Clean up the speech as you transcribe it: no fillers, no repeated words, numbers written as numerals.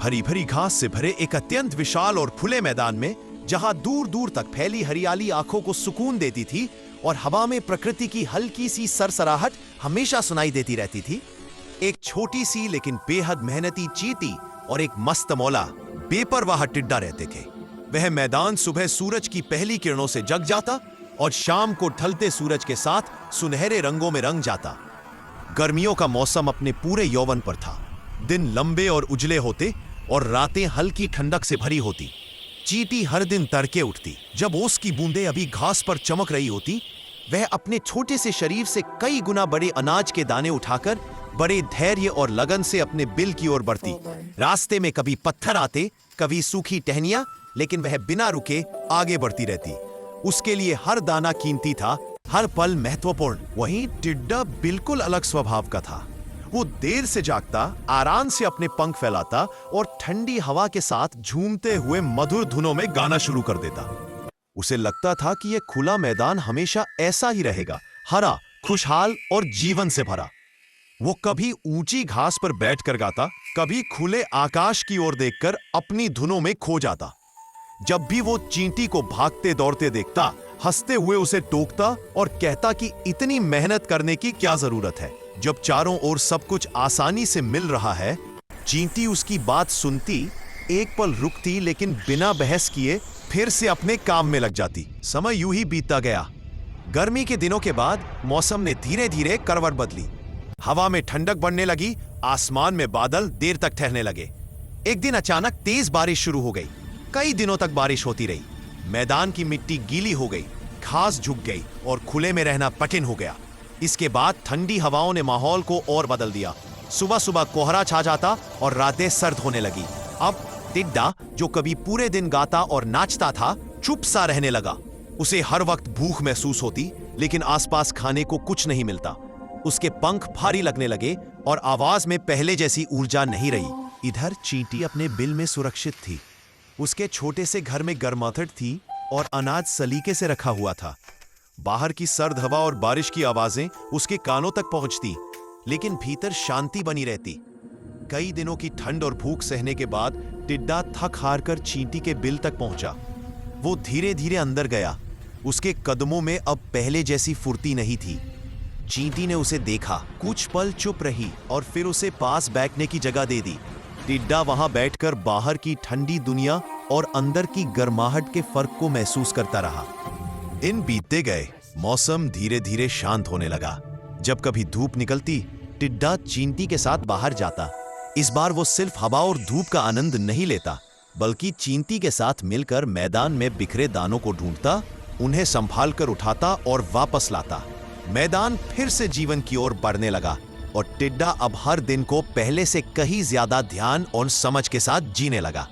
हरी भरी घास से भरे एक अत्यंत विशाल और खुले मैदान में, जहां दूर दूर तक फैली हरियाली आंखों को सुकून देती थी और हवा में प्रकृति की हल्की सी सरसराहट हमेशा सुनाई देती रहती थी, एक छोटी सी लेकिन बेहद मेहनती चींटी और एक मस्त मौला बेपरवाह टिड्डा रहते थे। वह मैदान सुबह सूरज की पहली किरणों से जग जाता और शाम को ढलते सूरज के साथ सुनहरे रंगों में रंग जाता। गर्मियों का मौसम अपने पूरे यौवन पर था। दिन लंबे और उजले होते और रातें हल्की ठंडक से भरी होती। चींटी हर दिन तड़के उठती, जब ओस की बूंदें अभी घास पर चमक रही होती। वह अपने छोटे से शरीर से कई गुना बड़े अनाज के दाने उठाकर बड़े धैर्य और लगन से अपने बिल की ओर बढ़ती। रास्ते में कभी पत्थर आते, कभी सूखी टहनियां, लेकिन वह बिना रुके आगे बढ़ती रहती। उसके लिए हर दाना कीमती था, हर पल महत्वपूर्ण। वहीं टिड्डा बिल्कुल अलग स्वभाव का था। वो देर से जागता, आराम से अपने पंख फैलाता और ठंडी हवा के साथ झूमते हुए मधुर धुनों में गाना शुरू कर देता। उसे लगता था कि यह खुला मैदान हमेशा ऐसा ही रहेगा, हरा, खुशहाल और जीवन से भरा। वो कभी ऊंची घास पर बैठकर गाता, कभी खुले आकाश की ओर देखकर अपनी धुनों में खो जाता। जब भी वो चींटी को भागते दौड़ते देखता, हंसते हुए उसे टोकता और कहता कि इतनी मेहनत करने की क्या जरूरत है, जब चारों ओर सब कुछ आसानी से मिल रहा है। चींटी उसकी बात सुनती, एक पल रुकती, लेकिन बिना बहस किए फिर से अपने काम में लग जाती। समय यूं ही बीतता गया। गर्मी के दिनों के बाद मौसम ने धीरे धीरे करवट बदली। हवा में ठंडक बढ़ने लगी, आसमान में बादल देर तक ठहरने लगे। एक दिन अचानक तेज बारिश शुरू हो गई। कई दिनों तक बारिश होती रही। मैदान की मिट्टी गीली हो गई, घास झुक गई और खुले में रहना कठिन हो गया। इसके बाद ठंडी हवाओं ने माहौल को और बदल दिया। सुबह सुबह कोहरा छा जाता और रातें सर्द होने लगी। अब टिड्डा, जो कभी पूरे दिन गाता और नाचता था, चुप सा रहने लगा। उसे हर वक्त भूख महसूस होती, लेकिन आसपास खाने को कुछ नहीं मिलता। उसके पंख भारी लगने लगे और आवाज में पहले जैसी ऊर्जा नहीं रही। इधर चींटी अपने बिल में सुरक्षित थी। उसके छोटे से घर में गर्माहट थी और अनाज सलीके से रखा हुआ था। बाहर की सर्द हवा और बारिश की आवाजें उसके कानों तक पहुंचती, लेकिन भीतर शांति बनी रहती। कई दिनों की ठंड और भूख सहने के बाद टिड्डा थक हार कर चींटी के बिल तक पहुंचा। वो धीरे धीरे अंदर गया। उसके कदमों में अब पहले जैसी फुर्ती नहीं थी। चींटी ने उसे देखा, कुछ पल चुप रही और फिर उसे पास बैठने की जगह दे दी। टिड्डा वहां बैठकर बाहर की ठंडी दुनिया और अंदर की गर्माहट के फर्क को महसूस करता रहा। दिन बीतते गए, मौसम धीरे धीरे शांत होने लगा। जब कभी धूप निकलती, टिड्डा चींटी के साथ बाहर जाता। इस बार वो सिर्फ हवा और धूप का आनंद नहीं लेता, बल्कि चींटी के साथ मिलकर मैदान में बिखरे दानों को ढूंढता, उन्हें संभाल कर उठाता और वापस लाता। मैदान फिर से जीवन की ओर बढ़ने लगा और टिड्डा अब हर दिन को पहले से कहीं ज्यादा ध्यान और समझ के साथ जीने लगा।